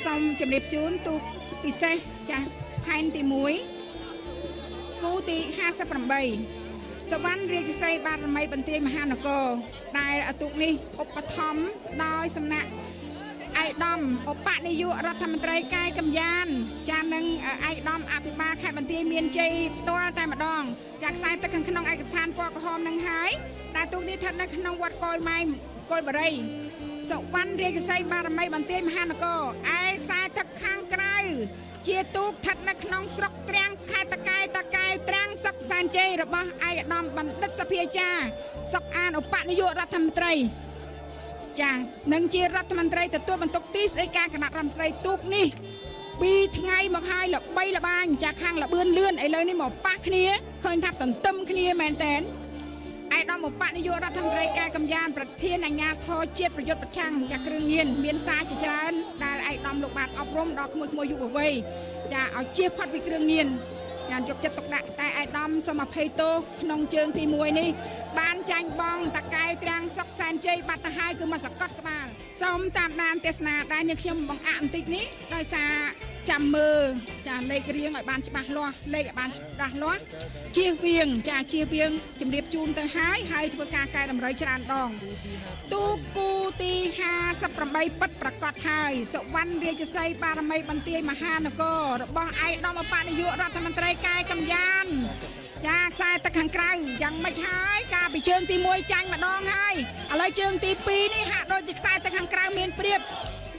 សូមជម្រាបជូនទូកពិសេសចាផែនទី1គូទី58សវណ្ណរាជសីបារមីបន្ទាយមហានគរដែលទូកនេះឧបត្ថម្ភដោយសំណាក់ឯកឧត្តមឧបនាយករដ្ឋមន្ត្រីកាយកម្យានចានឹងឯកឧត្តមអភិបាលខេត្តបន្ទាយមានជ័យផ្ទាល់តែម្ដងចាខ្សែទឹកខាងក្នុងឯកស្ថានពណ៌ក្រហមនឹងហើយដែលទូកនេះស្ថិតនៅក្នុងវត្តកយម៉ៃគល់បរិយសវណ្ណរាជសីបារមីបន្ទាយមហានគរឯខ្សែទឹកខាងក្រៅជាទូកស្ថិតនៅក្នុងស្រុកត្រាំងខេត្តតាកែត្រាំងសុកសែនជ័យរបស់ឯកឧត្តមបណ្ឌិតសភាចាសុកអានឧបនាយករដ្ឋមន្ត្រីចានឹងជារដ្ឋមន្ត្រីទទួលបន្ទុកទីស្តីការគណៈរដ្ឋមន្ត្រីទូកនេះ2ថ្ងៃមកហើយល្បីល្បាញចាខាងលបឿនលឿនឥឡូវនេះមកប៉ះគ្នាឃើញថាទន្ទឹមគ្នាមែនតើឯកឧត្តមឧបនាយករដ្ឋមន្ត្រីកាយកម្យានប្រធានអាជ្ញាធរជាតិប្រយុទ្ធប្រឆាំងចាគ្រឿងញៀនមានសារជាច្រើនដែលឯកឧត្តមលោកបានអប់រំដល់ក្មួយៗយុវវ័យចាឲ្យជៀសផុតពីគ្រឿងញៀនយ៉ាងយកចិត្តទុកដាក់តែឯកឧត្តមសូមអភ័យទោសក្នុងជើងទី1នេះបានចាញ់បងតកែត្រាំងសុកសែនជ័យបាត់ទៅហើយគឺមកសកត់ក្បាលសូមតាមដានទេសនាដែលនាងខ្ញុំបង្អាក់បន្តិចនេះដោយសារចាំមើលចាលេខរៀងឲ្យបានច្បាស់លាស់លេខឲ្យបានច្បាស់លាស់ជៀសវាងចាជៀសវាងជំរាបជូនទៅហើយធ្វើការកែតម្រូវច្រើនដងទូកគូទី58ពិតប្រកបហើយសុវណ្ណរាជសីបារមីបន្ទាយមហានគររបស់ឯកឧត្តមឧបនាយករដ្ឋមន្ត្រីកាយកម្យានចាខ្សែទឹកខាងក្រៅយ៉ាងម៉េចហើយការពីជើងទី1ចាញ់ម្ដងហើយឥឡូវជើងទី2នេះហាក់ដូចជាខ្សែទឹកខាងក្រៅមានព្រៀប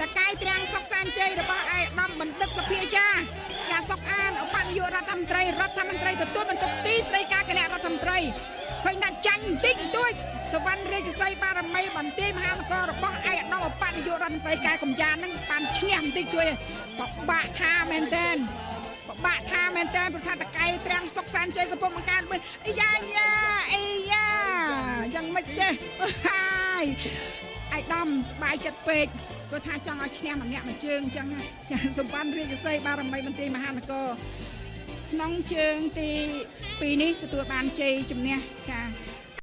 តកែត្រាំងសុកសែនជ័យរបស់ឯកឧត្តមបណ្ឌិតសភាចាសុកអានឧបនាយករដ្ឋមន្ត្រីទទួលបន្ទុកទីស្តីការគណៈរដ្ឋមន្ត្រីឃើញថាចាញ់បន្តិចតួចសវណ្ណរាជសីបារមីបន្ទាយមហានគររបស់ឯកឧត្តមឧបនាយករដ្ឋមន្ត្រីកាយកម្យាននឹងបានឈ្នះបន្តិចតួចបបាក់ថាមែនតើប្រធានតកែត្រាំងសុកសែនជ័យកំពុងបង្កើនអីយ៉ាយ៉ាងម៉េចចេះហើយឯកឧត្តមបាយចិត្តពេកព្រោះថាចង់ឲ្យឈ្នះម្នាក់មួយជើងអញ្ចឹងចាសវណ្ណរាជសីបារមីបន្ទាយមហានគរក្នុងជើងទី2នេះទទួលបានជ័យជំនះចា